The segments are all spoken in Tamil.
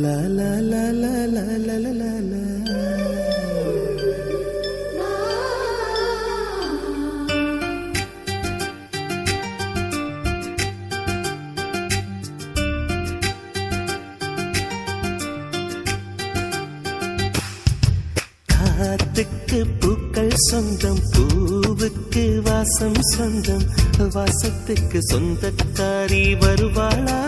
La la la la la la la la la. காத்துக்கு பூக்கள் சொந்தம், பூவுக்கு வாசம் சொந்தம், வாசத்துக்கு சொந்தக்காரி வருவாளா?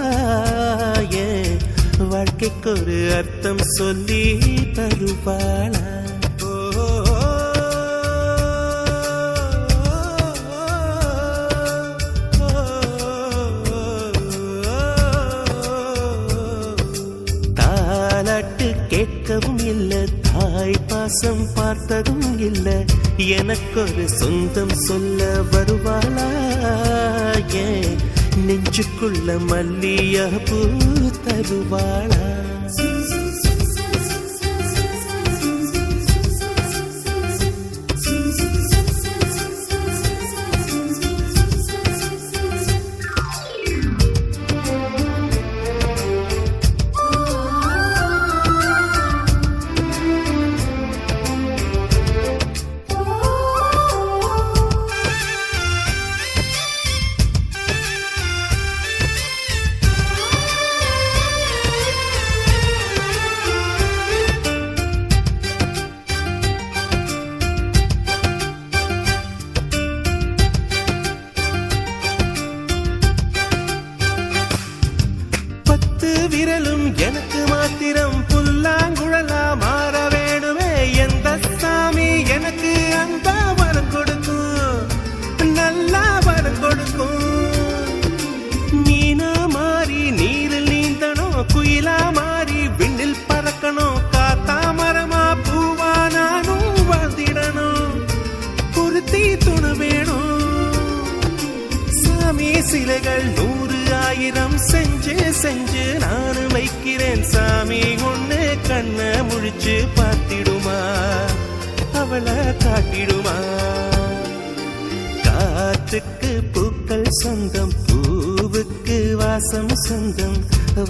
வாழ்க்கைக்கு ஒரு அர்த்தம் சொல்லி தருவாளா? தாலாட்டு கேட்கவும் இல்லை, தாய் பாசம் பார்த்ததும் இல்லை, எனக்கு ஒரு சொந்தம் சொல்ல வருவாளா? நெஞ்சுக்குள்ள மல்லியா பூ தருவாளா? விரலும் எனக்கு மாத்திரம் புல்லாங்குழலா மாற வேணுமே. எந்த சாமி எனக்கு அந்த வரம் கொடுக்கும், நல்லா வரம் கொடுக்கும். மீனா மாறி நீரில் நீந்தணும், குயிலா மாறி விண்ணில் பறக்கணும், காத்தா மரமா பூவா நானும் வாழ்ந்திடணும். பொருத்தி துணு வேணும். சாமி சிலைகள் 100,000 செஞ்சு செஞ்சு நானு வைக்கிறேன். சாமி ஒண்ணு கண்ண முழிச்சு பார்த்திடுமா, அவளை காட்டிடுமா? காத்துக்கு பூக்கள் சொந்தம், பூவுக்கு வாசம் சொந்தம்,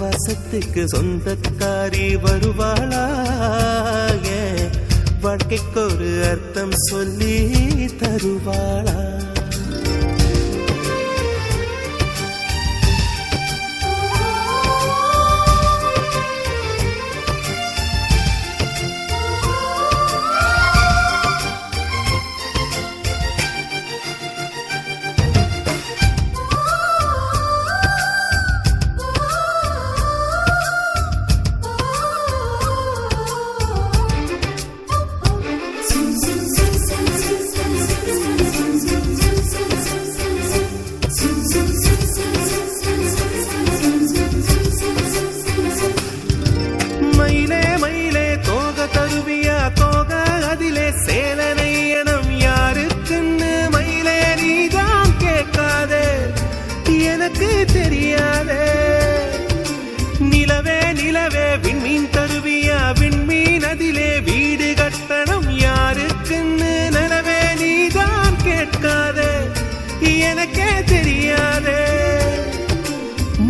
வாசத்துக்கு சொந்தக்காரி வருவாளா? வாழ்க்கைக்கு ஒரு அர்த்தம் சொல்லி தருவாளா? எனக்கு தெரியாதே. நிலவே நிலவே விண்மீன் தருவியா, விண்மீன் அதிலே வீடு கட்டணம் யாருக்குன்னு நிலவே நீதான் கேட்காதே, எனக்கே தெரியாதே.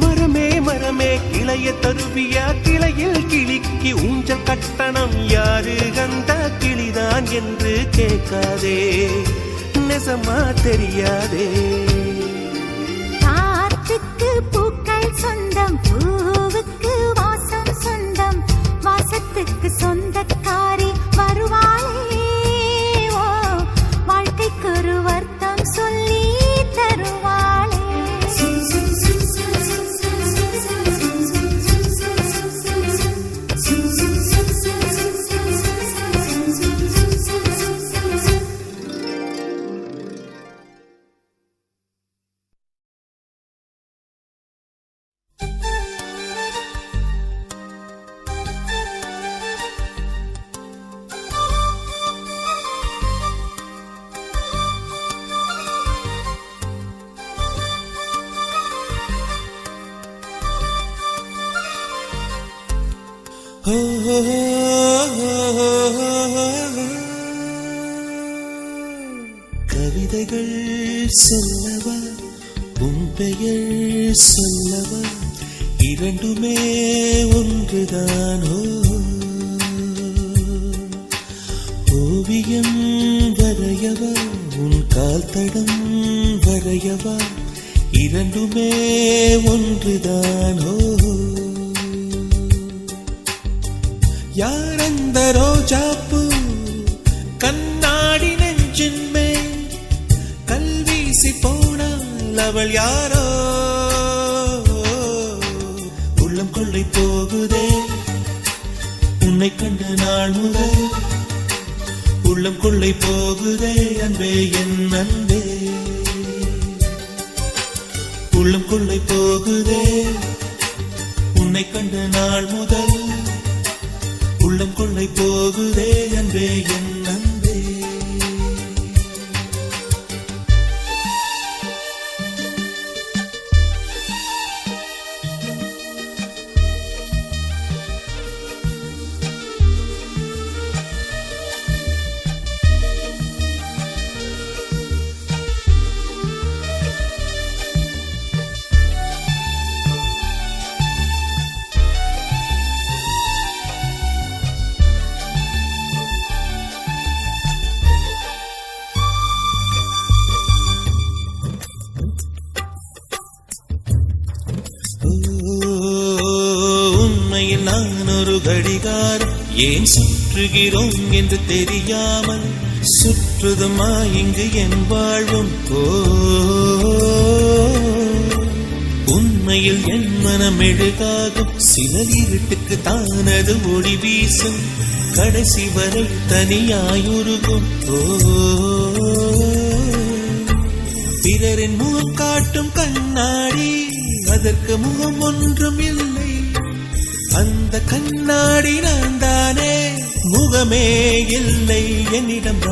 மரமே மரமே கிளைய தருவியா, கிளையில் கிளிக்கு ஊஞ்சல் கட்டணம் யாரு அந்த கிளிதான் என்று கேட்காதே, நெசமா தெரியாதே. பூக்கள் சொந்தம், பூவுக்கு வாசம் சொந்தம், வாசத்துக்கு சொந்தக்காரி வருவாளே. ஓ வாழ்க்கைக்கு ஒரு அர்த்தம் சொல்லி தருவாளே. கவிதைகள் சொல்லவா உன் பெயர் சொல்லவா இரண்டுமே ஒன்றுதானோ ஓவியம் வரையவா உன் கால் தடம் வரையவா இரண்டுமே ஒன்றுதானோ யார் அந்த ரோஜாப்பூ கண்ணாடி நெஞ்சின் மேல் கல்வீசி போனால் அவள் யாரோ உள்ளம் கொள்ளை போகுதே உன்னை கண்ட நாள் முதல் உள்ளம் கொள்ளை போகுதே அன்பே என் அன்பே உள்ளம் கொள்ளை போகுதே உன்னை கண்ட நாள் முதல் உள்ளம் கொள்ளை போகுதே அன்பே என் அன்பே உண்மையில் நான் ஒரு கடிகாரம் ஏன் சுற்றுகிறோம் என்று தெரியாமல் சுற்றுதுமா இங்கு என் வாழ்வும் உண்மையில் என் மனம் எழுகாகும் சிலர் இருட்டுக்கு தானது ஒளி வீசும் கடைசி வரை தனியாயுருகும் பிறரின் முகம் காட்டும் கண்ணாடி அதற்கு முகம் ஒன்றும் இல்லை அந்த கண்ணாடி நான் தானே முகமே இல்லை என்னிடம்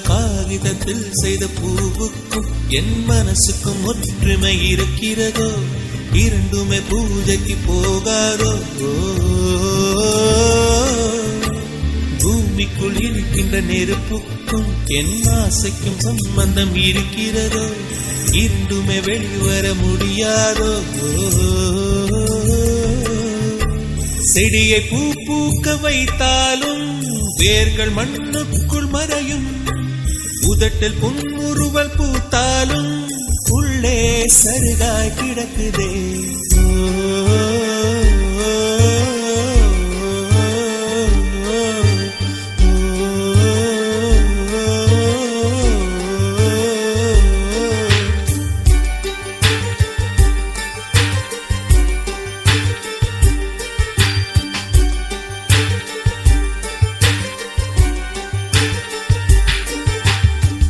காகிதத்தில் செய்த பூவுக்கும் என் மனசுக்கும் ஒற்றுமை இருக்கிறதோ இரண்டுமே பூஜைக்கு போகாதோ பூமிக்குள் இருக்கின்ற நெருப்புக்கும் என் ஆசைக்கும் சம்பந்தம் இருக்கிறதோ இரண்டுமே வெளிவர முடியாதோ செடியை பூ பூக்க வைத்தாலும் வேர்கள் மண்ணுக்குள் மறையும் உதட்டில் புன்முறுவல் பூத்தாலும் உள்ளே சருகாய் கிடக்குதே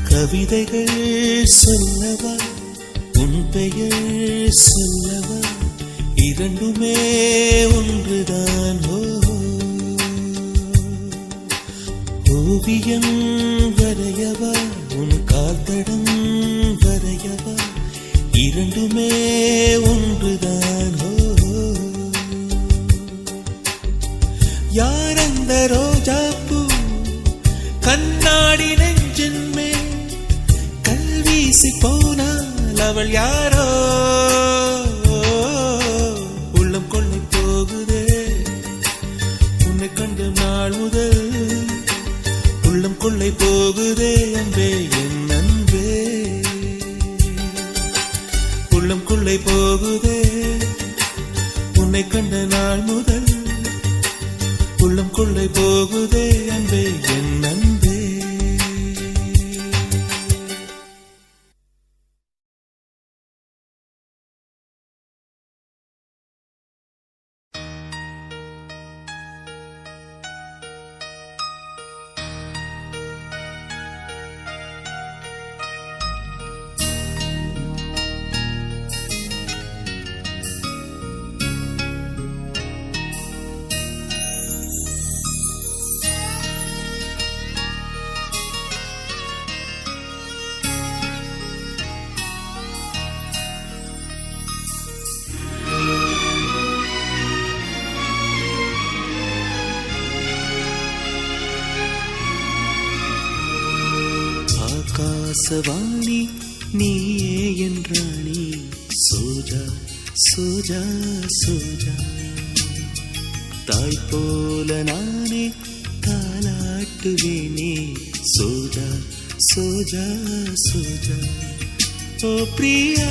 கவிதைகள் சொல்லவா உன் பெயர் சொல்லவா இரண்டுமே ஒன்றுதான் ஓவியம் வரையவா உன் கால்தடம் வரையவா இரண்டுமே ஒன்றுதான் யார் அந்த ரோஜாப்பூ கண்ணாடி நெஞ்சின் மேல் கல்வீசி போனால் அவள் யாரோ உள்ளம் கொள்ளை போகுதே உன்னை கண்ட நாள் முதல் உள்ளம் கொள்ளை போகுதே அன்பே என் அன்பே உள்ளம் கொள்ளை போகுதே உன்னை கண்ட நாள் முதல் உள்ளம் கொள்ளை போகுதே அன்பே என் அன்பே. ஆகாசவாணி நீயே என்றாணி சோஜா சோஜா சோஜா. தாய் போல நானே தாலாட்டுவேனே சோஜா சோஜா சோஜா. ஓ பிரியா,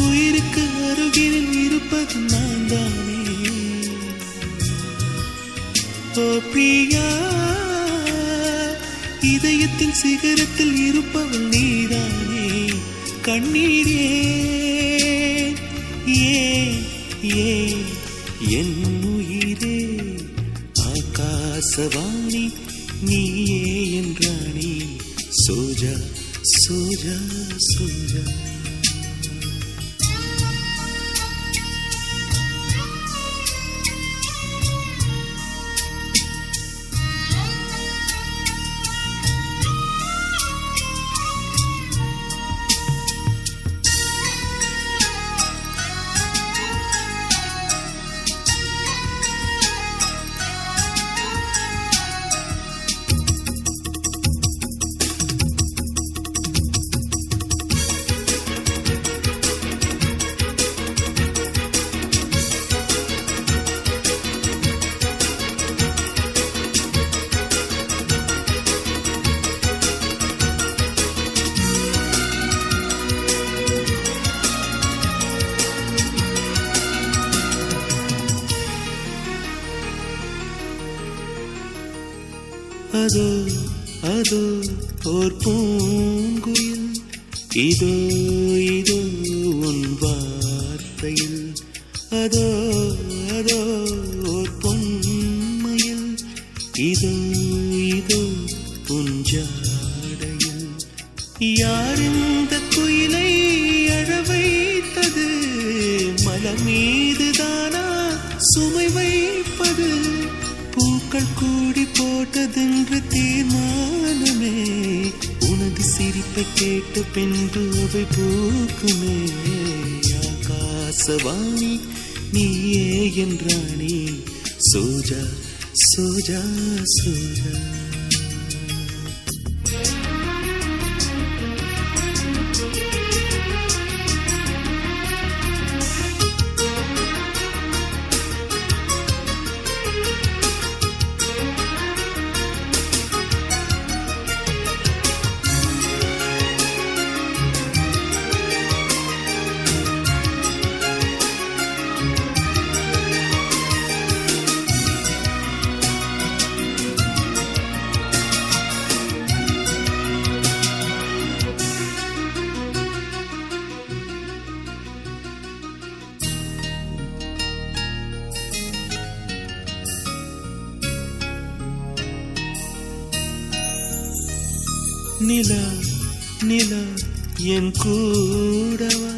உயிருக்கு அருகில் இருப்பது நான் தானே. ஓ பிரியா, இதயத்தின் சிகரத்தில் இருப்பவள் நீதானே. கண்ணீரே ஏன் ஏன் என் உயிரே. ஆகாசவாணி நீயே என்றாணி சோஜா சோஜா சோஜா. அதோ அதோ ஓர் பூங்குயில், இதோ இதோ உன் வார்த்தையில். அதோ அதோ ஓர் பொன்மையில், இதோ இதோ உன் ஜாடையில். யார் இந்த குயிலை அழ வைத்தது? மலர் மீதுதானா சுமை வைப்பது? பூக்கள் கூடி போட்டதென்று தீர்மானமே. உனது சிரிப்பை கேட்ட பின்பு அவை பூக்குமே. ஆகாசவாணி நீயே என்றாணி சோஜா சோஜா சோஜா. நிலா நிலா என் கூடவா,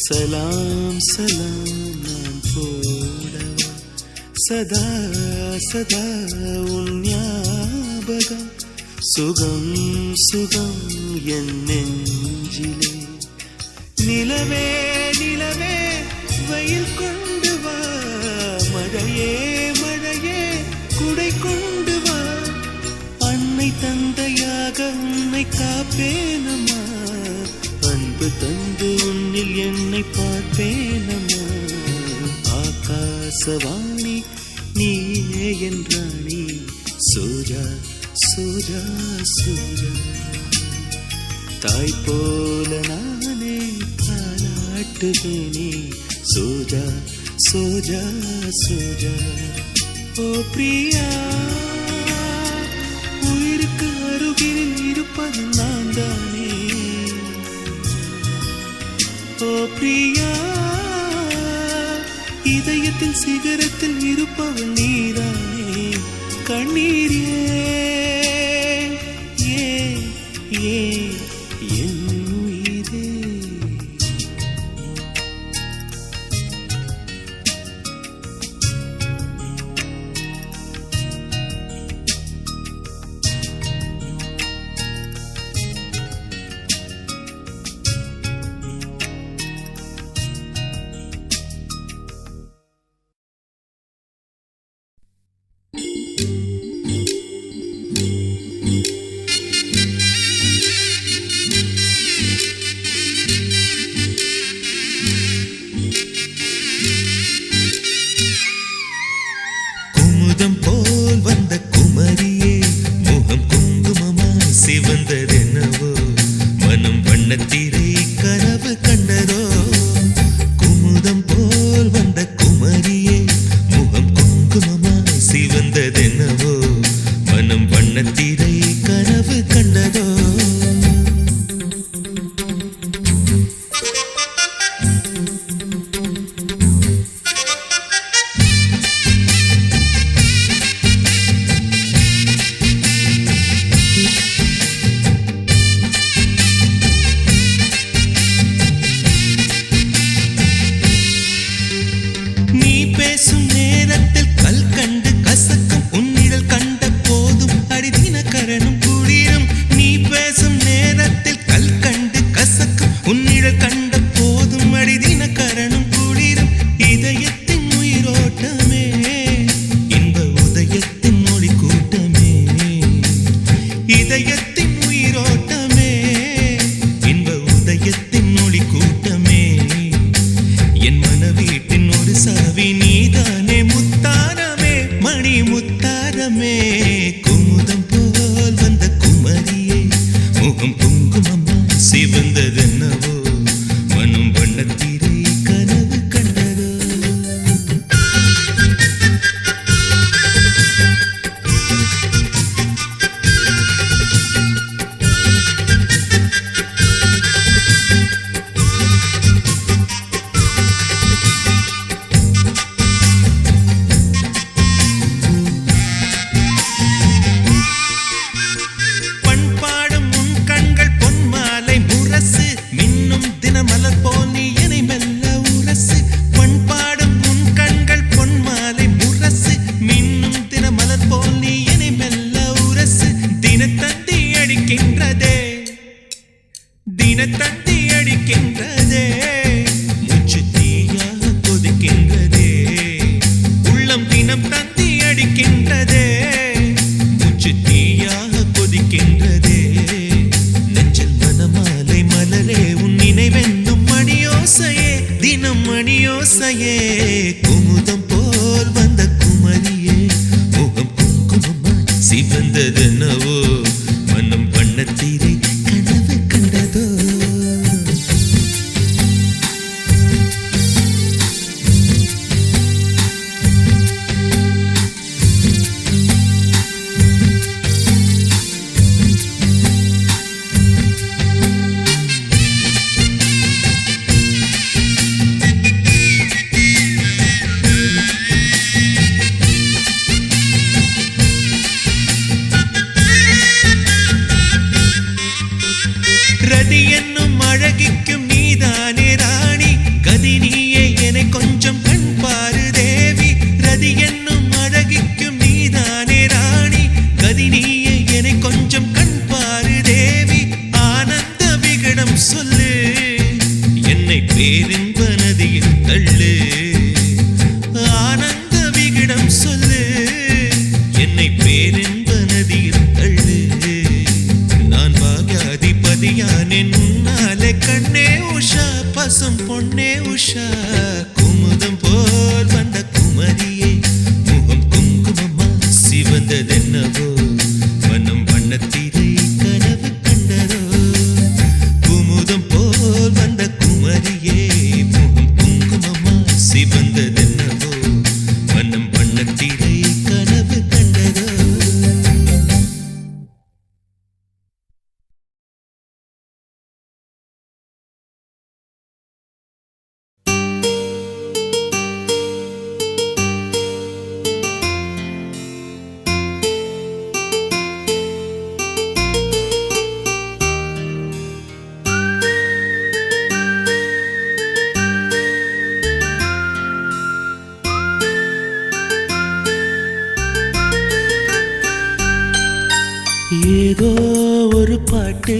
சலாம் சலாம் நான் போடவா. சதா சதா உன் ஞாபகம், சுகம் சுகம் என் நெஞ்சிலே. நிலவே நிலவே வெயில் கொண்டு வா, மழையே மழையே குடை கொண்டு வா. அன்னை தந்தையாக உன்னை காப்பேனம்மா, அன்பு தந்து உன்னில் என்னை பார்ப்பேனம்மா. ஆகாசவாணி நீயே என்றாணி சோஜா சோஜா சோஜா. தாய் போல நானே தாலாட்டுவேனே சோஜா சோஜா சோஜா ஓ பிரியா உயிருக்கு அருகில் இருப்பது நான் தானே ஓ பிரியா இதயத்தின் சிகரத்தில் இருப்பவள் நீதானே கண்ணீர் என் உயிரே குமுதம் போல் வந்த குமரியே முகம் குங்குமமா ஏதோ ஒரு பாட்டு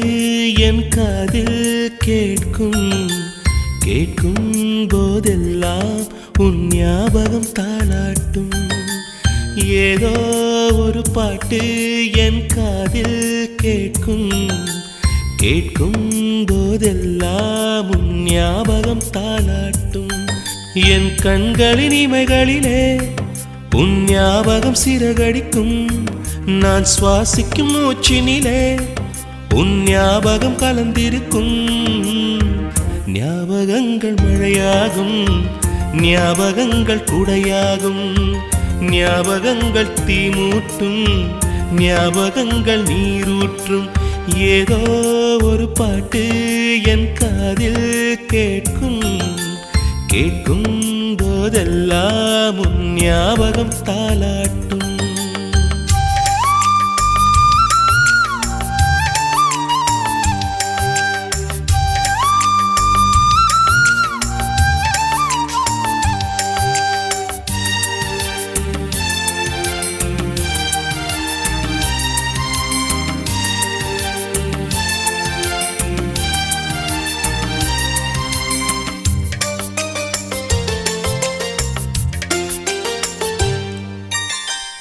என் காதில் கேட்கும் கேட்கும் போதெல்லாம் உன் ஞாபகம் தாளாட்டும். ஏதோ ஒரு பாட்டு என் காதில் கேட்கும் கேட்கும் போதெல்லாம் உன் ஞாபகம் தாளாட்டும். என் கண்களின் இமைகளிலே உன் ஞாபகம் சிறகடிக்கும். நான் சுவாசிக்கும் மூச்சினிலே உன் ஞாபகம் கலந்திருக்கும். ஞாபகங்கள் மழையாகும், ஞாபகங்கள் குடையாகும், ஞாபகங்கள் தீமூட்டும், ஞாபகங்கள் நீரூற்றும். ஏதோ ஒரு பாட்டு என் காதில் கேட்கும் கேட்கும் போதெல்லாம் உன் ஞாபகம் தாளாட்டும்.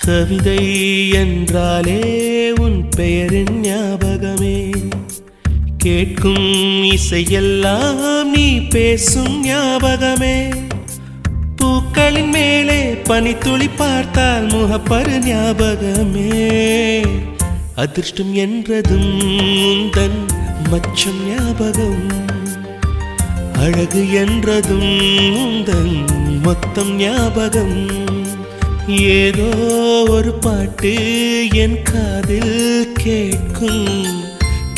கவிதை என்றாலே உன் பெயரின் ஞாபகமே. கேட்கும் இசையெல்லாம் நீ பேசும் ஞாபகமே. பூக்களின் மேலே பனித்துளி பார்த்தால் முகப்பரு ஞாபகமே. அதிர்ஷ்டம் என்றதும் உந்தன் மச்சம் ஞாபகம். அழகு என்றதும் உந்தன் மொத்தம் ஞாபகம். ஏதோ ஒரு பாட்டு என் காதில் கேட்கும்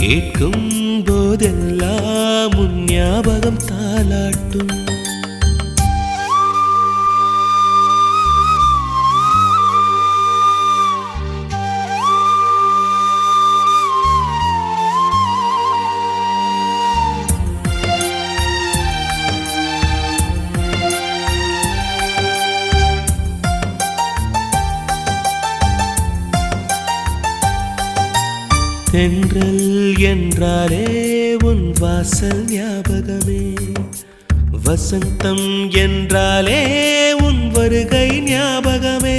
கேட்கும் போதெல்லாம் உன் ஞாபகம் தாளாட்டும். தென்றல் என்றாலே உன் வாசல் ஞாபகமே. வசந்தம் என்றாலே உன் வருகை ஞாபகமே.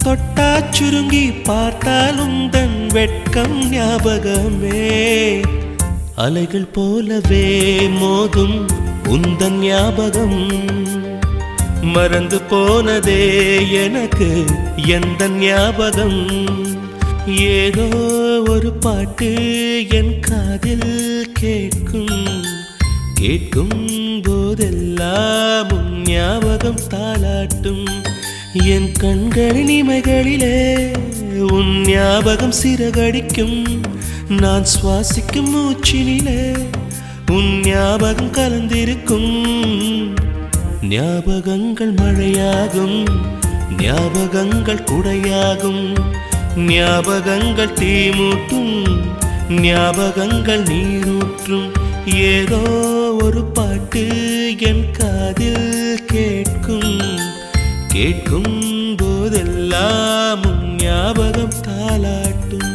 தொட்டா சுருங்கி பார்த்தால் உந்தன் வெட்கம் ஞாபகமே. அலைகள் போலவே மோதும் உந்தன் ஞாபகம். மறந்து போனதே எனக்கு எந்த ஞாபகம். ஏதோ ஒரு பாட்டு என் காதில் கேட்கும் கேட்கும் போதெல்லாம் உன் ஞாபகம் தாளாட்டும். என் கண்களின் இமைகளிலே உன் ஞாபகம் சிறகடிக்கும். நான் சுவாசிக்கும் மூச்சினிலே உன் ஞாபகம் கலந்திருக்கும். ஞாபகங்கள் மழையாகும், ஞாபகங்கள் குடையாகும், ஞாபகங்கள் தீமூட்டும், ஞாபகங்கள் நீரூற்றும். ஏதோ ஒரு பாட்டு என் காதில் கேட்கும் கேட்கும் போதெல்லாம் உன் ஞாபகம் தாளாட்டும்.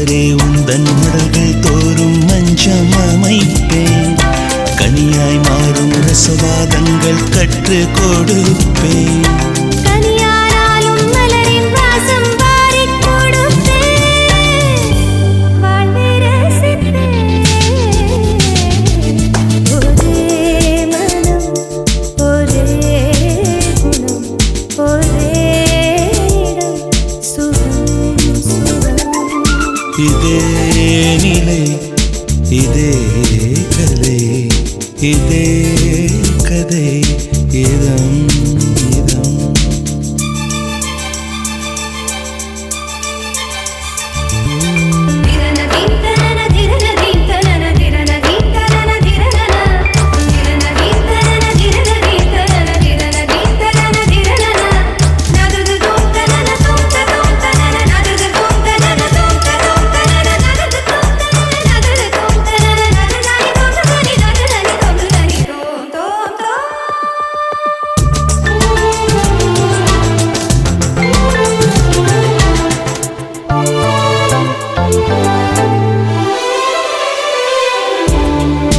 மலரே உந்தன் உடல்கள் தோறும் மஞ்சம் அமைப்பேன். கனியாய் மாறும் ரசவாதங்கள் கற்று கொடுப்பேன். கனியானாலும் மலரின் வாசம் வாரிக் கொடுப்பேன். வாழ்வை ரசிப்பேன். ஒரே மனம், ஒரே குணம், ஒரே இடம், சுகம் சுகம். இதே நிலை, இதே கதை, இதே கதை, இதம் இதம்.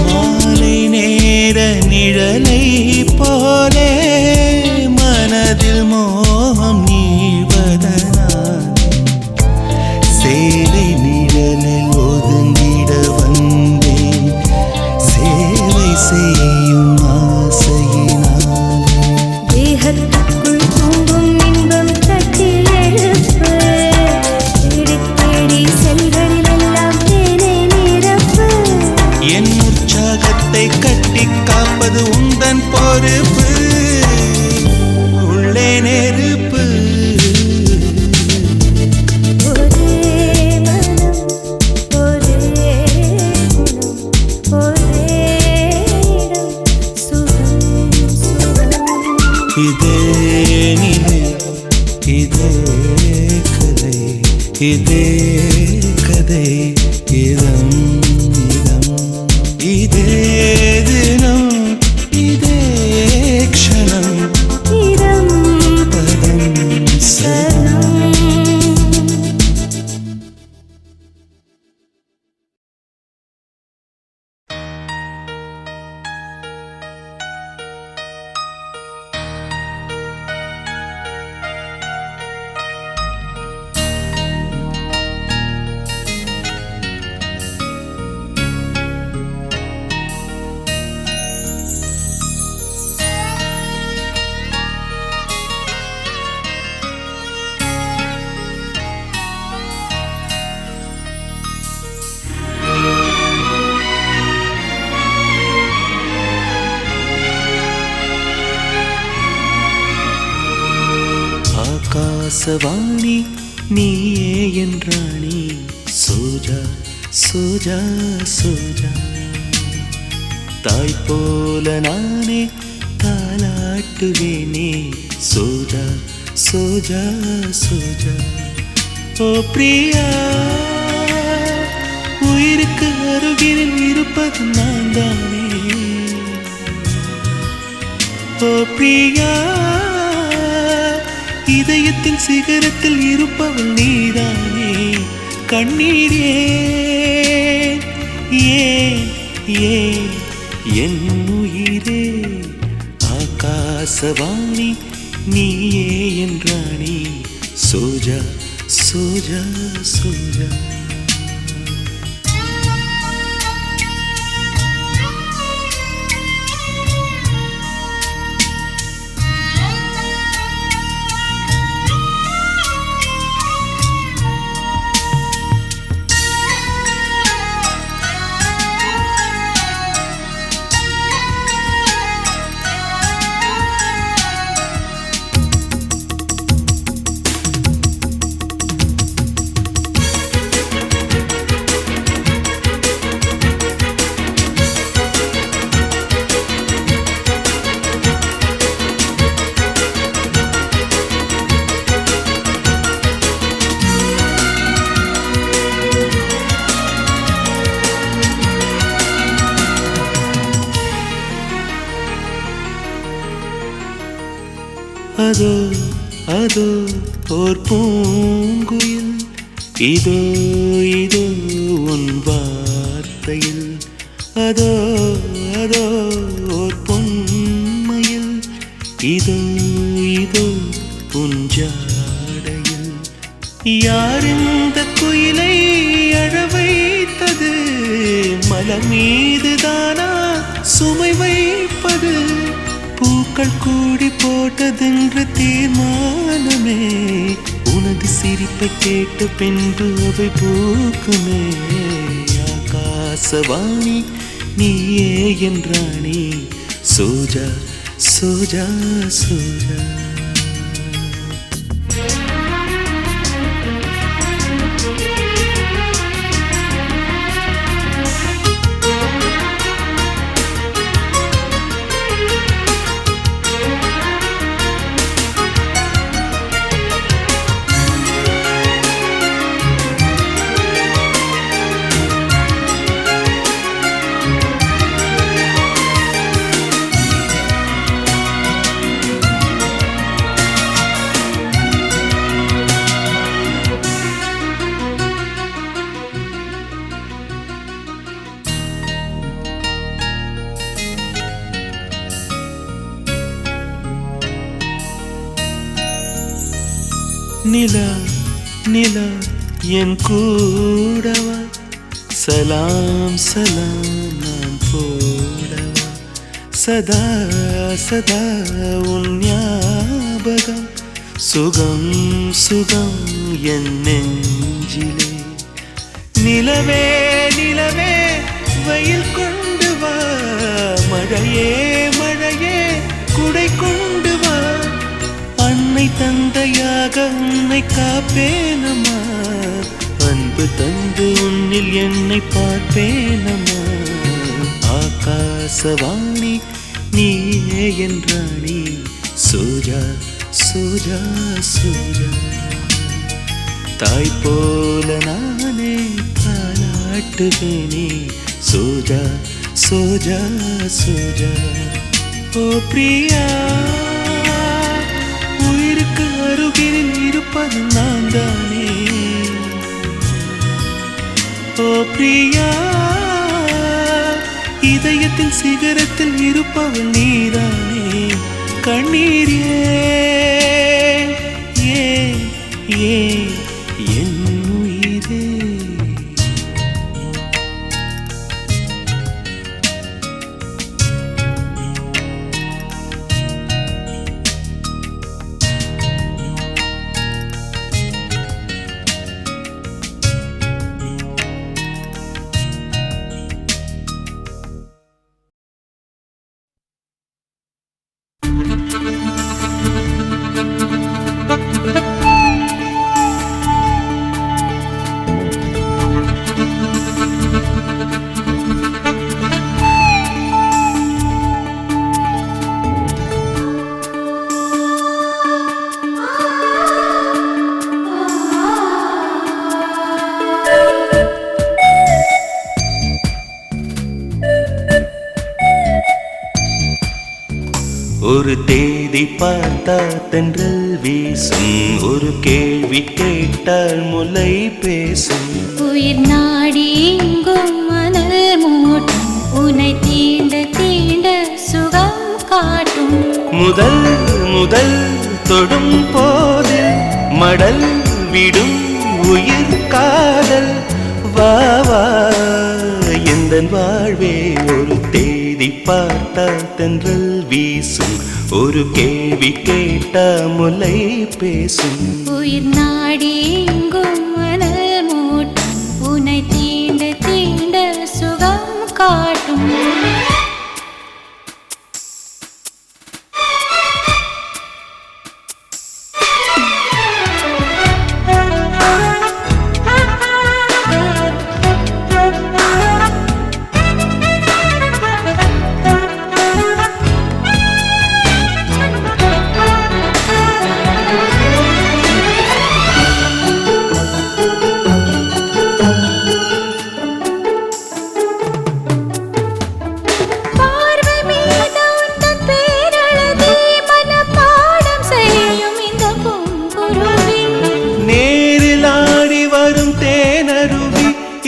மாலை நேர நிழலை போலே மனதில் மோகம் நீள்வதனால் சேலை நிழலில் ஒதுங்கிட வந்தேன். சேவை செய்யும் ஆசையினால் தேகத்துக்குள் தூங்கும் இன்பம் தட்டி எழுப்பு. தேடி தேடி செல்களிலெல்லாம் தேனை நிரப்பு. என் உற்சாகத்தை கட்டி காப்பது உந்தன் பொறுப்பு. உள்ளே நெருப்பு. ஒரே மனம், ஒரே குணம், ஒரே இடம், சுகம் சுகம். இதே நிலை, இதே கதை, இதே கதை, இதம் இதம். இதே தினம், இதே க்ஷணம், இடம் பதம் சதம். ஆகாசவாணி நீயே என்றாணி. சோஜா சோஜா சோஜா. தாய் போல நானே தாலாட்டுவேனே. சோஜா சோஜா சோஜா. ஓ பிரியா, உயிருக்கு அருகில் இருப்பது நான் தானே. ஓ பிரியா, இதயத்தின் சிகரத்தில் இருப்பவள் நீதானே. கண்ணீர் ஏன் ஏன் ஏன் என் உயிரே. ஆகாசவாணி நீயே என்றாணி. சோஜா சோஜா சோஜா. அதோ அதோ ஓர் பூங்குயில் இதோ இதோ உன் வார்த்தையில் அதோ அதோ ஓர் பொன்மையில் இதோ இதோ உன் ஜாடையில் யார் இந்த குயிலை அழ வைத்தது மலர் மீதுதானா சுமை வைப்பது பூக்கள் கூடி போட்டதென்று தீர்மானமே உனது சிரிப்பை கேட்டு பின்பு அவை பூக்குமே ஆகாசவாணி நீயே என்றானே சோஜா சோஜா சோஜா நிலா நிலா என் கூடவா சலாம் சலாம் நான் போடவா சதா சதா உன் ஞாபகம் சுகம் சுகம் என் நெஞ்சிலே நிலவே நிலவே வெயில் கொண்டு வா மழையே மழையே குடை கொண்டு வா அன்னை தந்தையாக உன்னை காப்பேனம்மா அன்பு தந்து உன்னில் என்னை பார்ப்பேனம்மா ஆகாசவாணி நீயே என்றானே சோஜா சோஜா சோஜா தாய் போல நானே தாலாட்டுவேனே சோஜா சோஜா சோஜா ஓ பிரியா உயிருக்கு அருகில் இருப்பது நான் தானே ஓ பிரியா இதயத்தின் சிகரத்தில் இருப்பவள் நீதானே கண்ணீர் ஏ என் உயிரே ஒரு தேதி பார்த்தா தென்றல் வீசும் ஒரு கேள்வி கேட்டால் முலை பேசும் உயிர் நாடி எங்கும் மணல் மூட்டும் உன்னை தீண்ட தீண்ட சுகம் காட்டும் முதல் முதல் தொடும் போதில் மடல் விடும் உயிர் காதல் வா வா எந்தன் வாழ்வே ஒரு தேதி பார்த்தா தென்றல் வீசும் ஒரு கேள்வி கேட்டா முலை பேசும் உயிர் நாடி எங்கும் மணல் மூட்டும் உன்னை தீண்ட தீண்ட சுகம் காட்டும்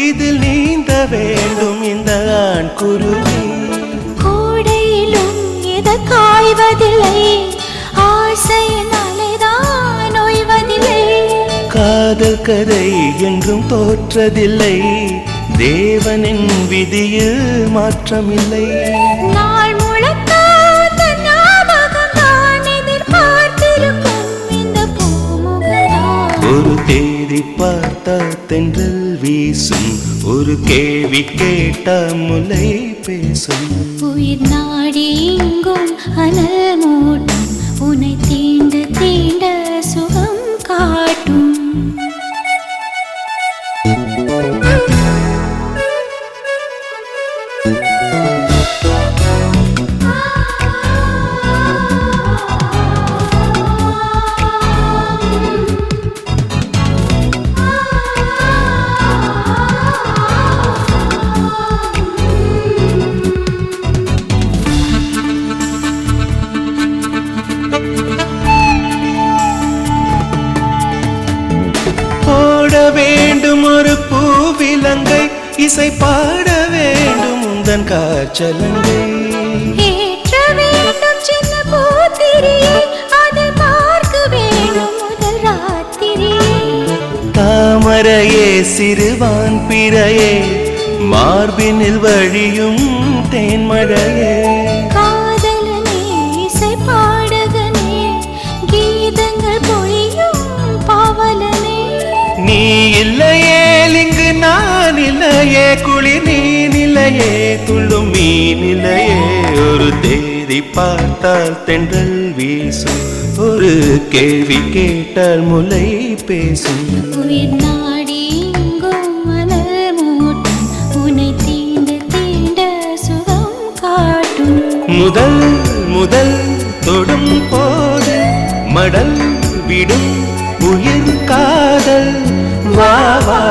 இதில் நீந்த வேண்டும் இந்த ஆண் குருவி. கோடையிலும் எது காய்வதில்லை, ஆசையினாலேதான் ஓய்வதில்லை. காதல் கதை என்றும் தோற்றதில்லை, தேவனின் விதியில் மாற்றமில்லை. நாள் முழுக்க தன் ஞாபகம்தான் எதிர்பார்த்திருக்கும் இந்த பூமுகதான். ஒரு தேதி பார்த்தா தென்றல் வீசும், ஒரு கேள்வி கேட்டா முலை பேசும். உயிர் நாடி எங்கும் அனல் மூட்டும், உன்னை தீண்ட தீண்ட சுகம் காட்டும். வேண்டும் ஒரு பூவிலங்கை, இசை பாட வேண்டும் உந்தன் காற்றலங்கை. ஏற்ற வேண்டும் சின்ன பூத்திரியை, அதை பார்க்க வேண்டும் முதல் ராத்திரியை. தாமரையே சிறுவான் பிறையே, மார்பினில் வழியும் தேன்மழையே. காதலனே இசை பாடகனே, கீதங்கள் பொழியும் பாவலனே. நீ இல்லையே இங்கு நான் இல்லையே, குளிர் நீ நிலையே துள்ளும் மீ நிலையே. ஒரு தேதி பார்த்தால் தென்றல் வீசும், ஒரு கேள்வி கேட்டால் முலை பேசும். உயிர் நாடி எங்கும் மணல் மூட்டும், உன்னை தீண்ட தீண்ட சுகம் காட்டும். முதல் முதல் தொடும் போது மடல் விடும் உயிர் காதல். வா வா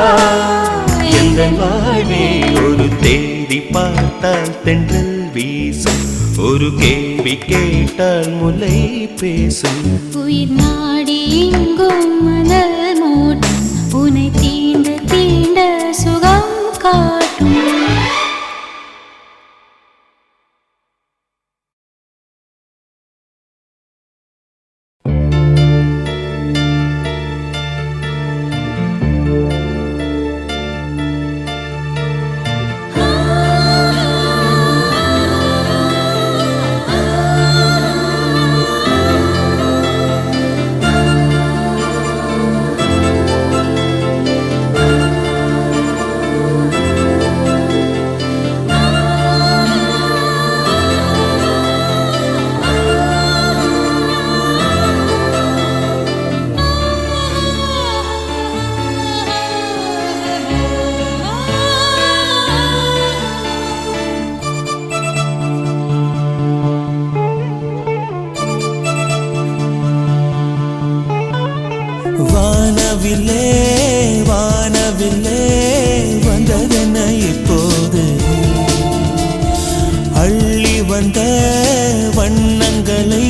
எந்தன் வாழ்வே, ஒரு தேடி பார்த்தால் தென்றல் வீசும், ஒரு கேள்வி கேட்டால் முலை பேசும். உயிர் நாடி எங்கும் மணல் மூட்டும், உன்னை தீண்ட தீண்ட சுகம் காட்டும். வானவில்லே வானவில்லே வந்ததென்ன இப்போது, அள்ளி வந்த வண்ணங்களை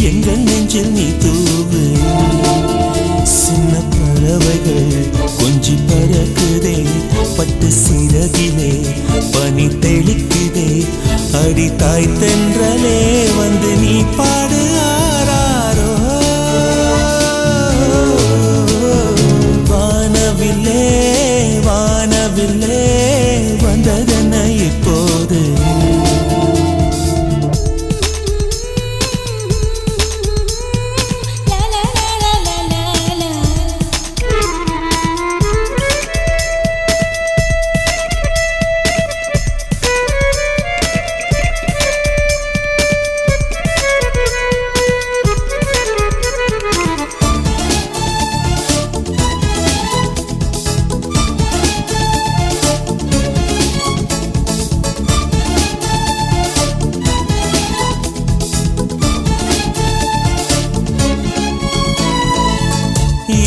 எங்கள் நெஞ்சில் நீ தூவு. சின்ன பறவைகள் கொஞ்சி பறக்குதே, பட்டு சிறகிலே பனி தெளிக்குதே. அடி தாய் தென்றலே வந்து நீ பாடு ஆராரோ. வானவில்லே வானவில்லே வந்ததென்ன இப்போது.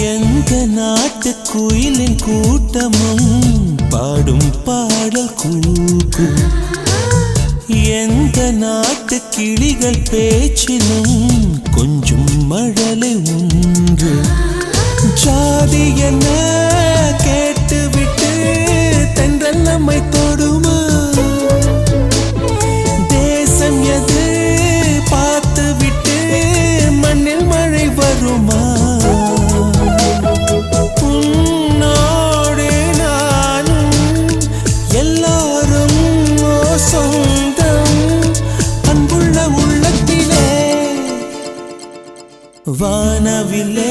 எங்க நாட்டு குயிலின் கூட்டமும் பாடும் பாடல் கூக்கு, எந்த நாட்டு கிளிகள் பேச்சிலும் கொஞ்சம் மழலை உண்டு. ஜாதி என்ன கேட்டுவிட்டு வானவில்லே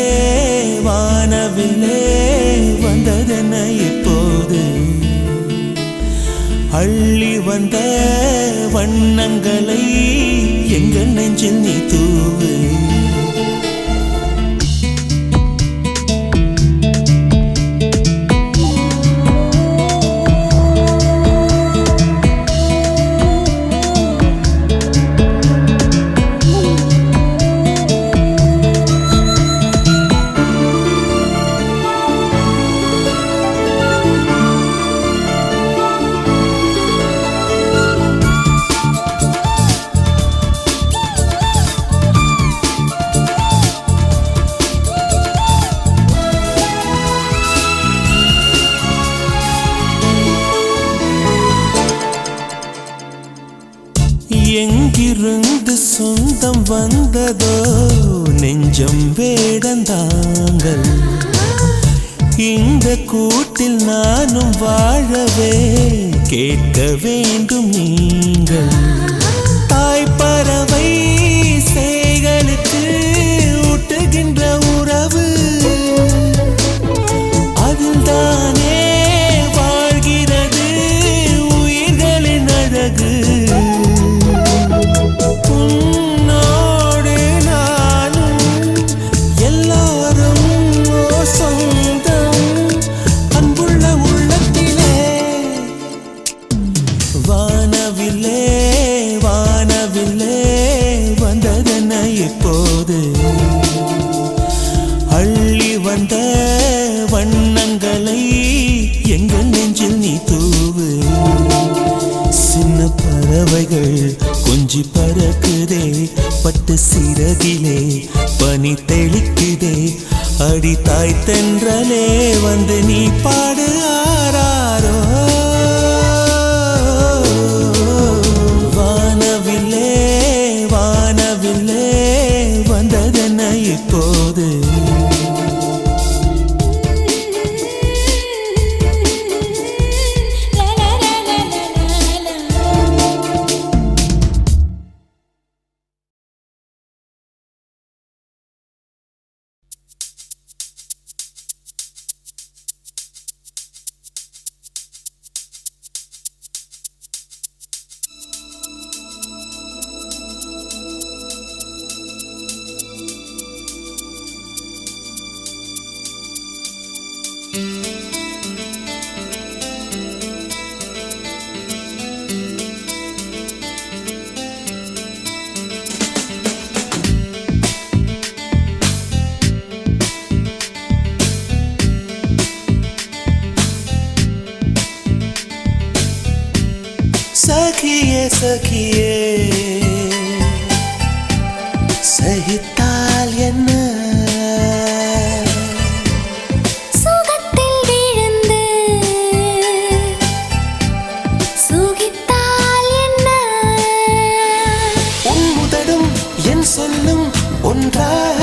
வானவில்லே வந்ததென்ன இப்போது அள்ளி வந்த வண்ணங்களை எங்கள் நெஞ்சில் நீ தூவு எங்கிருந்து சொந்தம் வந்ததோ நெஞ்சம் வேடந்தாங்கள் இந்த கூட்டில் நானும் வாழவே கேட்க வேண்டும் நீங்கள் தாய்ப்பறவை சேய்களுக்கு ஊட்டுகின்ற உறவு அதில்தானே வாழ்கிறது உயிர்களின் அழகு இப்போது அள்ளி வந்த வண்ணங்களை எங்கள் நெஞ்சில் நீ தூவு சின்ன பறவைகள் கொஞ்சி பறக்குதே பட்டு சிறகிலே பனி தெளிக்குதே அடி தாய் தென்றலே வந்து நீ பாடு ஆராரோ வானவில்லே வானவில்லே வந்ததென்ன இப்போது सखिए सखिए सहिताल என்ன சுகத்தில் விழுந்து சுகித்தால் என்ன உன் முதடும் என் சொல்லும் ஒன்றாக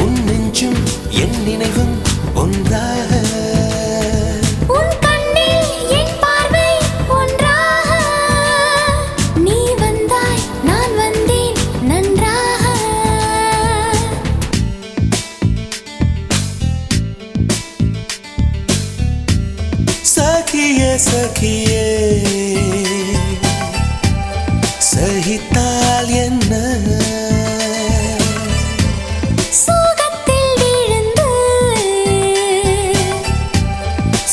உன் நெஞ்சும் என் நினைவும் ஒன்றாக सखिए सखिए सहिताल என்ன சுகத்தில் விழுந்து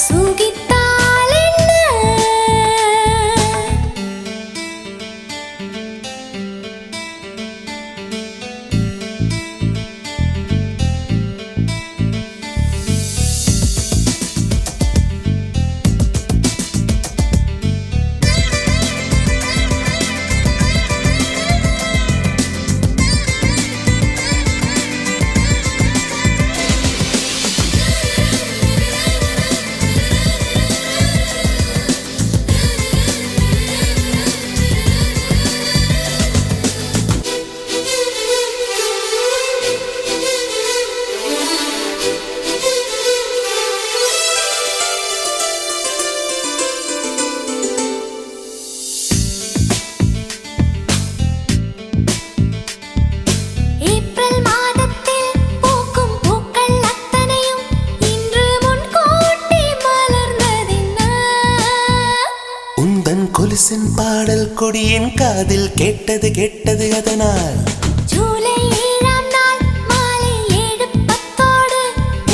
சுகித்தால் என்ன கொலுசின் பாடல் கொடியின் காதில் கேட்டது கேட்டது அதனால் ஜூலை 7ஆம் நாள் மாலை 7:10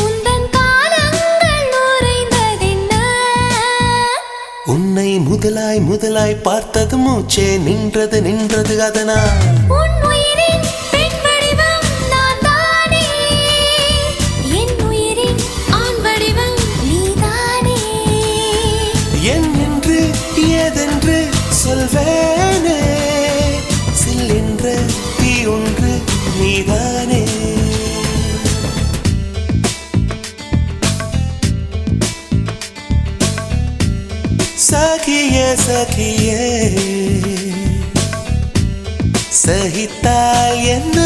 உந்தன் காலங்கள் உறைந்ததென்ன? உன்னை முதலாய் முதலாய் பார்த்தது மூச்சே நின்றது நின்றது அதனால் உன் உயிரின் பெண் வடிவம் நான் தானே, என் உயிரின் ஆண் வடிவம் நீதானே. என் என்று ஏதென்று சொல்வேனே சில்லென்ற தீ ஒன்று நீதானே. சகியே சகியே சகித்தால் என்ன?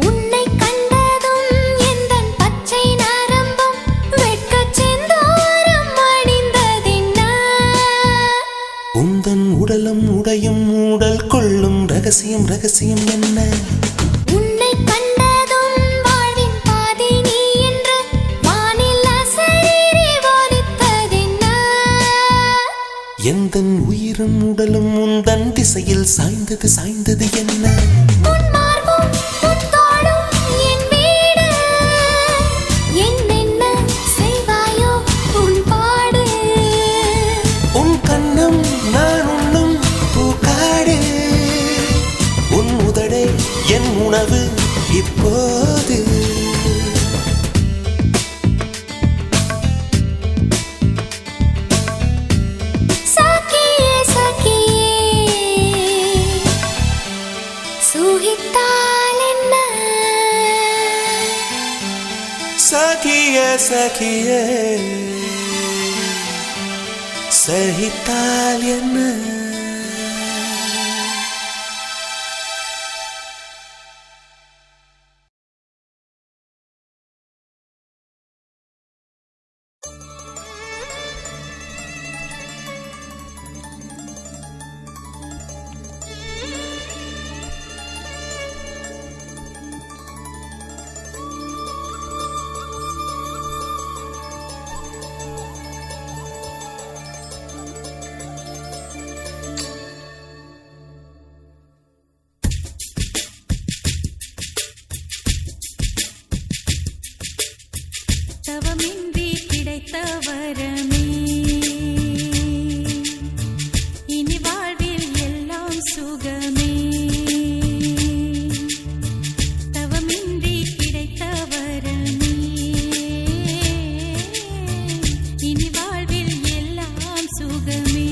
உன்னை கண்டதும் எந்தன் பச்சை நரம்பும் வெட்கச் செந்தூரம் அணிந்ததென்ன? உந்தன் உடலும் உடையும் ஊடல் கொள்ளும் ரகசியம் ரகசியம் என்ன? உன்னை கண்டதும் வாழ்வின் பாதி நீ என்று வானில் அசரீரி ஒலித்ததென்ன? எந்தன் உயிரும் உடலும் உந்தன் திசையில் சாய்ந்தது சாய்ந்தது என்ன? உன் மார்பும் உன் தோளும் என் வீடு, என்னென்ன செய்வாயோ உன் பாடு. உன் கண்ணம் நான் உண்ணும் பூக்காடு, உன் உதடே என் உணவு இப்போது. சகியே சகியே சுகித்தால் என்ன? சகியே சகியே சகித்தால் என்ன? தவமின்றி கிடைத்த வரமே, இனி வாழ்வில் எல்லாம் சுகமே. தவமின்றி கிடைத்த வரமே, இனி வாழ்வில் எல்லாம் சுகமே.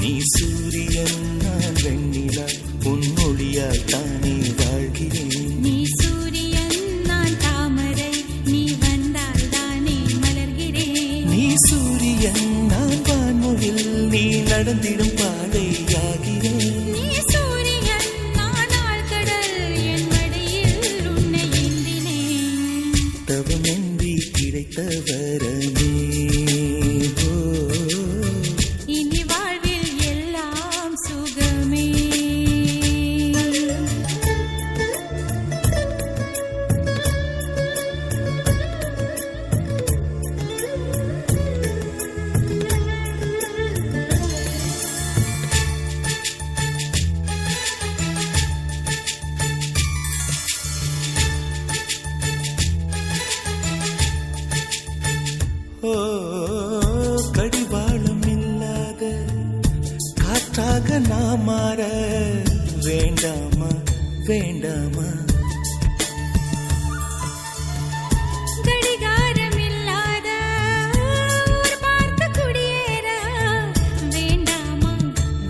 நீ சூரியன் நான் வெண்ணிலா உன் மொழியால் தானே வாழ்கிறேன். நீ சூரியன் நான் தாமரை, நீ வந்தால் தானே மலர்கிறேன். நீ சூரியன் நான் வான்முகில் நீ நடந்திடும் பாதையாகிறேன். நீ சூரியன் நான் ஆழ்கடல், என் மடியில் உன்னை ஏந்தினேன். தவமின்றி கிடைத்த வரமே ஓ. இனி வாழ்வில் எல்லாம் சுகமே. ஓ கடிவாளம் இல்லாத காற்றாக நாம் மாற வேண்டாமா வேண்டாமா? கடிகாரம் இல்லாத ஊர் பார்த்து குடியேற வேண்டாமா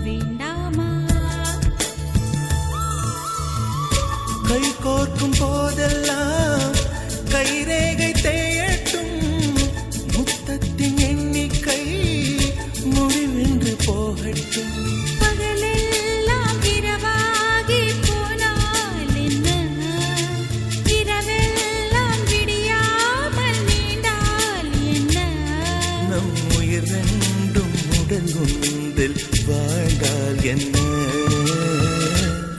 வேண்டாமா? கை கோர்க்கும் போதெல்லாம் கைரேகை தேயட்டும், முத்தத்தின் எண்ணிக்கை முடிவென்று போகட்டும். பகலெல்லாம் இரவாகி போனால் என்ன, இரவெல்லாம் விடியாமல் நீண்டால் என்ன? நம் உயிர் ரெண்டும் உடல் ஒன்றில் வாழ்ந்தால் என்ன?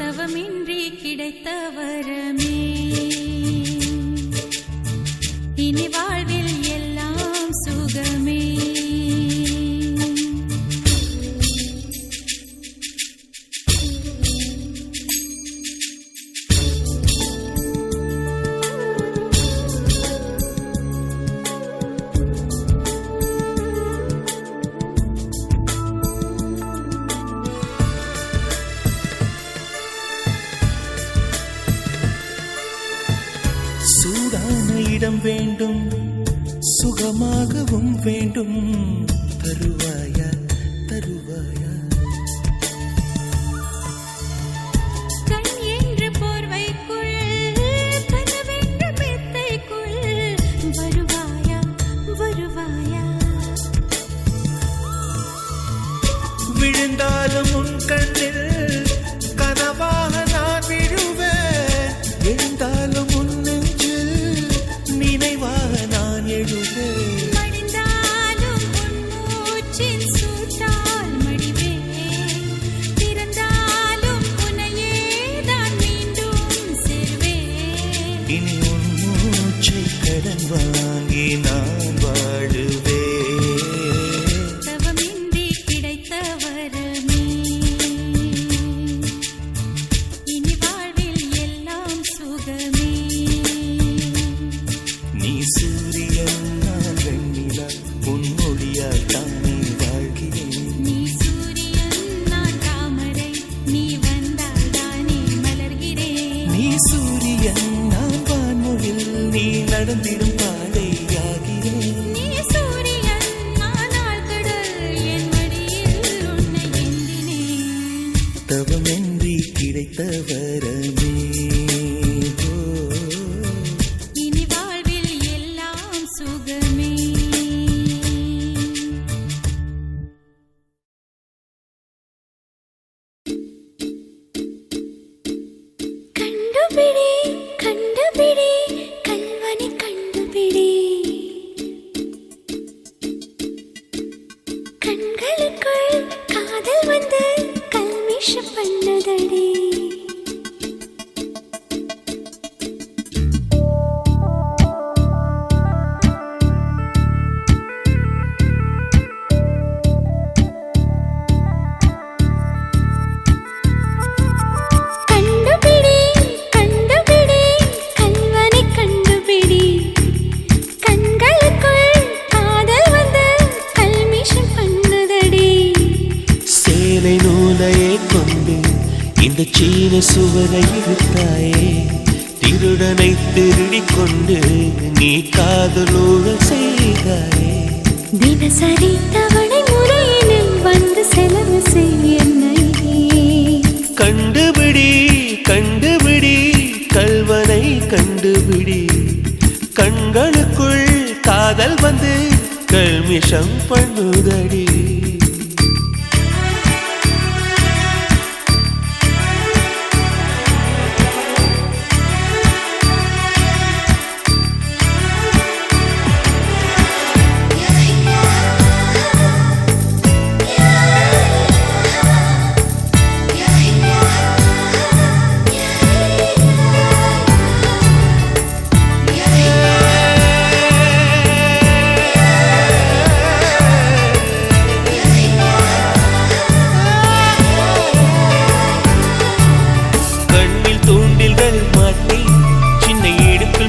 தவமின்றி கிடைத்த வரமே இனி வாழ்வில் எல்லாம் சுகமே. சூடான இடம் வேண்டும், சுகமாகவும் வேண்டும். தருவாயா தருவாயா? கண் என்று போர்வைக்குள் கனவென்று மெத்தைக்குள் வருவாயா வருவாயா? விழுந்தாலும் உன் கண்ணில் கனவாக நான் விழுவேன், எழுந்தாலும் உன் நெஞ்சில் நினைவாக நான் எழுவேன். மடிந்தாலும் உன் மூச்சின் சூட்டால் மடிவேன், திறந்தாலும் உன்னையே தான் மீண்டும் சேர்வேன். இனி உன் மூச்சை கடன் வாங்கி நான் வாழுவேன். தவமின்றி கிடைத்த வரமே இனி வாழ்வில் எல்லாம் சுகமே. நீ சூரியன் நான் வெண்ணிலா, உன் மொழியால் தானே வாழ்கிறேன். நீ சூரியன் நான் தாமரை, நீ வந்தால் தானே மலர்கிறேன். நீ சூரியன் நான் வான்மொழில், நீ நடந்திடும் பாதையாகிறேன். நீ சூரியன் நான் ஆழ்கடல், என் மடியில் உன்னை ஏந்தினேன். தவமின்றி கிடைத்த வரமே. இனி வாழ்வில் எல்லாம் சுகமே. கண்டுபிடி கண்டுபிடி கல்வனை கண்டுபிடி, கண்களுக்குள் காதல் வந்து கல்மிஷம் பண்ணதடி. கண்டுபிடி கண்டுபிடி கல்வனை கண்டுபிடி, கண்களுக்குள் காதல் வந்து கல்மிஷம் பண்ணதடி. சேலை நூலையே கொண்டு இந்த சீன சுவரை இழுத்தாயே, திருடனை திருடிக் கொண்டு நீ காதலூழல் செய்தாயே. தினசரி தவணை முறையினில் வந்து செலவு செய்ய என்னையே. கண்டுபிடி கண்டுபிடி கல்வனை கண்டுபிடி, கண்களுக்குள் காதல் வந்து கல்மிஷம் பண்ணுதடி.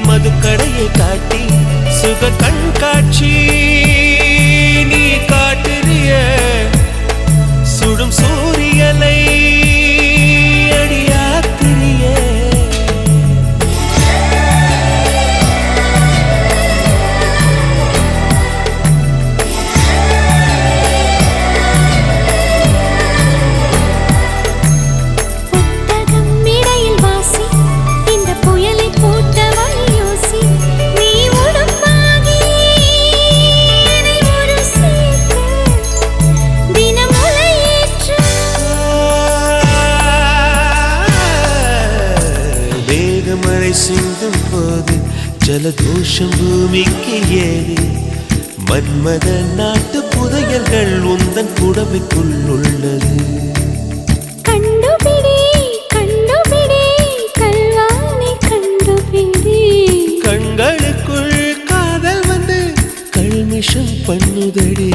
மதுக்கடையை காட்டி சுக கண்காட்சி நீ காட்டுறிய, சுடும் சூரியனை அடியாத்திரிய. மழை சிந்தும் போது ஜலதோஷம் பூமிக்கு ஏறி மன்மத நாட்டு புதையல்கள் உந்தன் புடவைக்குள் உள்ளது. கண்டுபிடி கண்டுபிடி கல்வானை கண்டுபிடி. கண்களுக்குள் காதல் வந்து கல்மிஷம் பண்ணுதடி.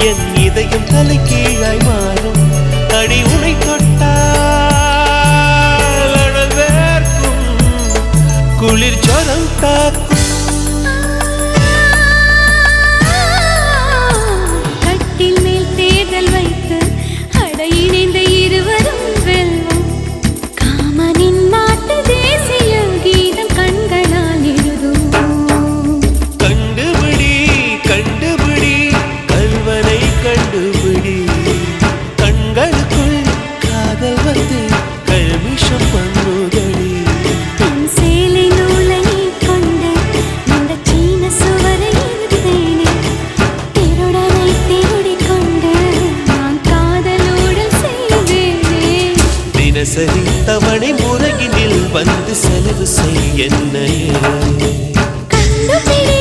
என் இதயம் தலை கீழாய் மாறும். அடி உனை தொட்டால் அனல்வேர்க்கும் குளிர் ஜரம் தாக்கும். கட்டில் மேல் தேர்தல் வைத்து அடை இணைந்த இருவரும் வெல்வோம். காமனின் நாட்டு தேசிய கீதம் கண்களால் எழுதுவோம். கண்டுபிடி கண்டுபிடி கல்வனை கண்டுபிடி. கண்களுக்குள் காதல் வந்து கல்மிஷம் பண்ணுதடி. என் சேலை நூலை கொண்டு இந்த சீன சுவரை இழுத்தேனே. திருடனை தேடிக் கொண்டு நான் காதலோடு செய்தேனே. தினசரி தவணை முறையினில் வந்து செலவு செய் என்னையே. கண்டுபிடி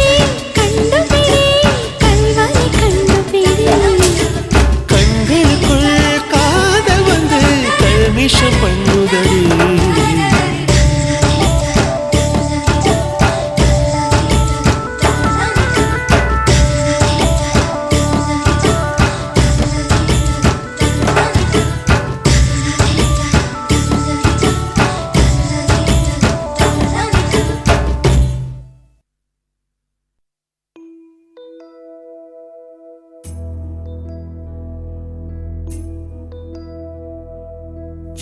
கண்டுபிடி கல்வானை கண்டுபிடி. கண்களுக்குள் காதல் வந்து கல்மிஷம் பண்ணுதடி.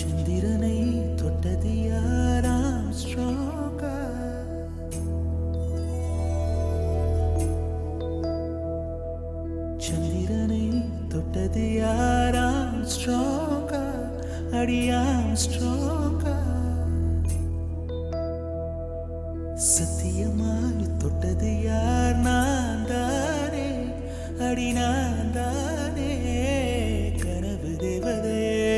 சந்திரனை தொட்டது யாராம் ஸ்ட்ராங்கா. சந்திரனை தொட்டது யாராம் ஸ்ட்ராங்கா. அடியாம் ஸ்ட்ராங்கா. சத்தியமாய் தொட்டது யார் நான் தானே. அடி நான் தானே. கனவு தேவதையே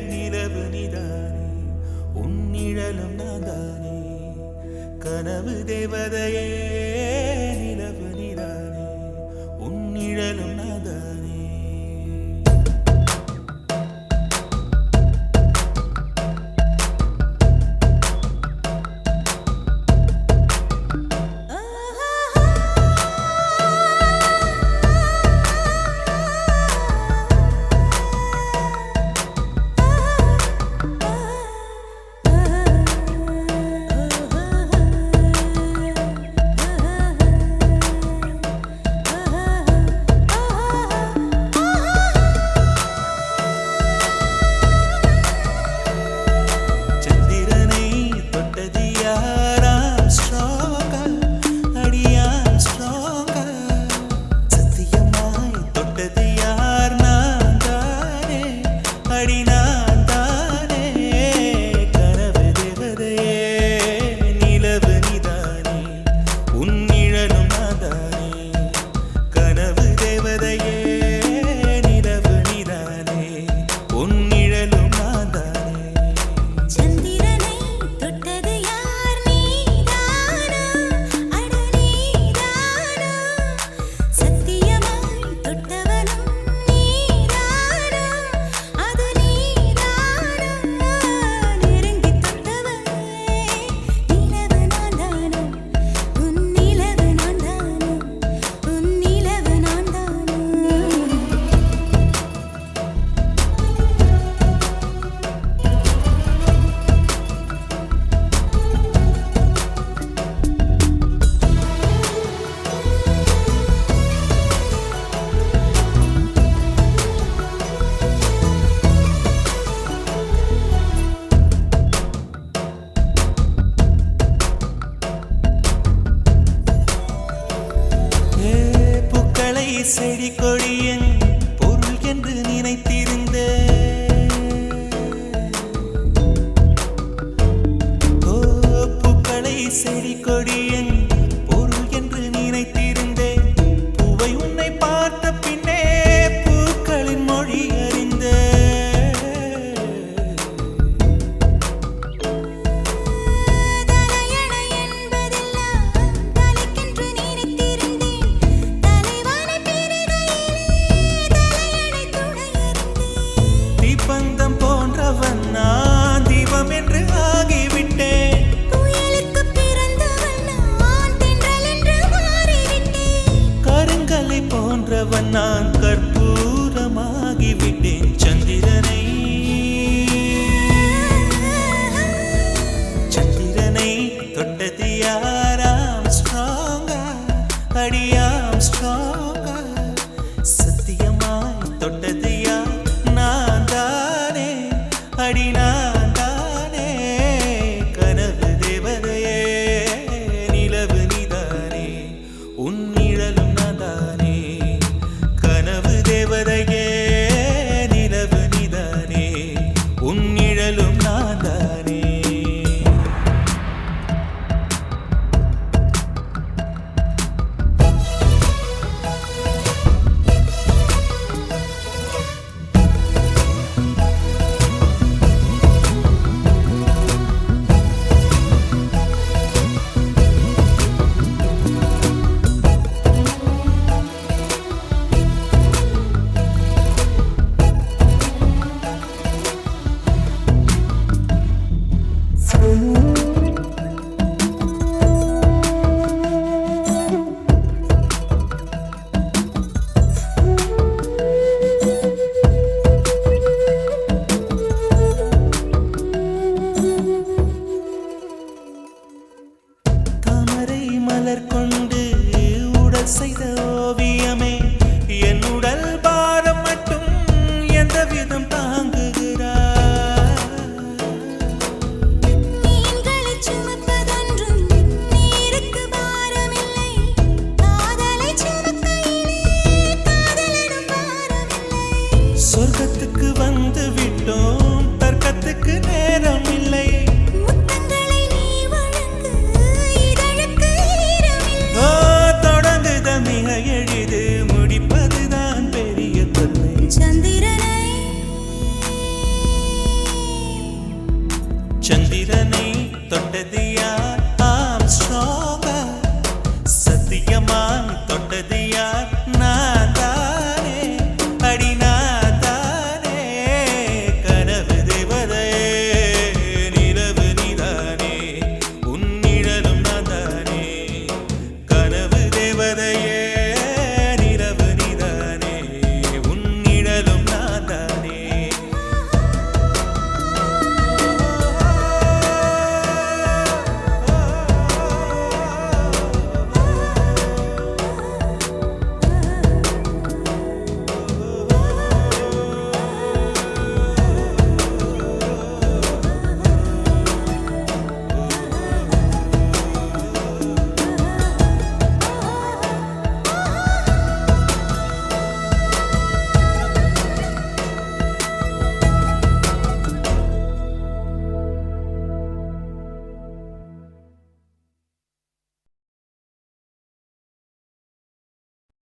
நிலவு நிதானே. உன்னிழலும் நான் தானே. கனவு தேவதையே நிலவு நிதானே. உன்னிழலும் நான் தானே. செடி கொடியன் பொருள் என்று நினைத்திருந்த பூக்களை செடி கொடியன் பொருள் என்று நினைத்திருந்தேன். பூவை உன்னை பார்த்த பின்னே பூக்களின் மொழி அறிந்த தலையணை என்பதெல்லாம் தலைக்கென்று நினைத்திருந்தேன். தலைவானை பிரிகையிலே தலையணை துணையறிந்தேன். தீப்பந்தம் போன்றவன் நான் தீபம் என்று ஆகிவிட்டேன். புயலுக்கு பிறந்தவள் நான் தென்றல் என்று மாறிவிட்டேன். கருங்கலை போன்றவன் நான் கற்பூரமாகிவிட்டேன். சந்திரனை சந்திரனை தொட்டது யாராம் ஸ்ட்ராங்கா அடியாம் ஸ்ட்ராங்கா சத்தியமாய் தொட்டது யார் நான் தானே அடி நான் தானே கனவு தேவதையே நிலவு நீதானே உன் நிழலும் நான் தானே கனவு தேவதையே நிலவு நீதானே உன் நிழலும் நான் தானே. தாமரை மலர் கொண்டு உடல் செய்த ஓவியமே என் உடல் பாரம் மட்டும் எந்த விதம் தாங்குகிறார். மீன்களைச் சுமப்பதொன்றும் நீருக்கு பாரமில்லை. காதலைச் சுமக்கையிலே காதலனும் பாரமில்லை. சொர்க்கத்துக்கு வந்து விட்டோம் தர்க்கத்துக்கு நேரம் இல்லை. முத்தங்களை நீ வழங்கு இதழுக்கு ஈரமில்லை. தொடங்குத மிக எளிது முடிப்பதுதான் பெரிய தொல்லை. சந்திரனை தொட்டது யார் ஆம் ஸ்ட்ராங்கா சத்தியமாய் தொட்டது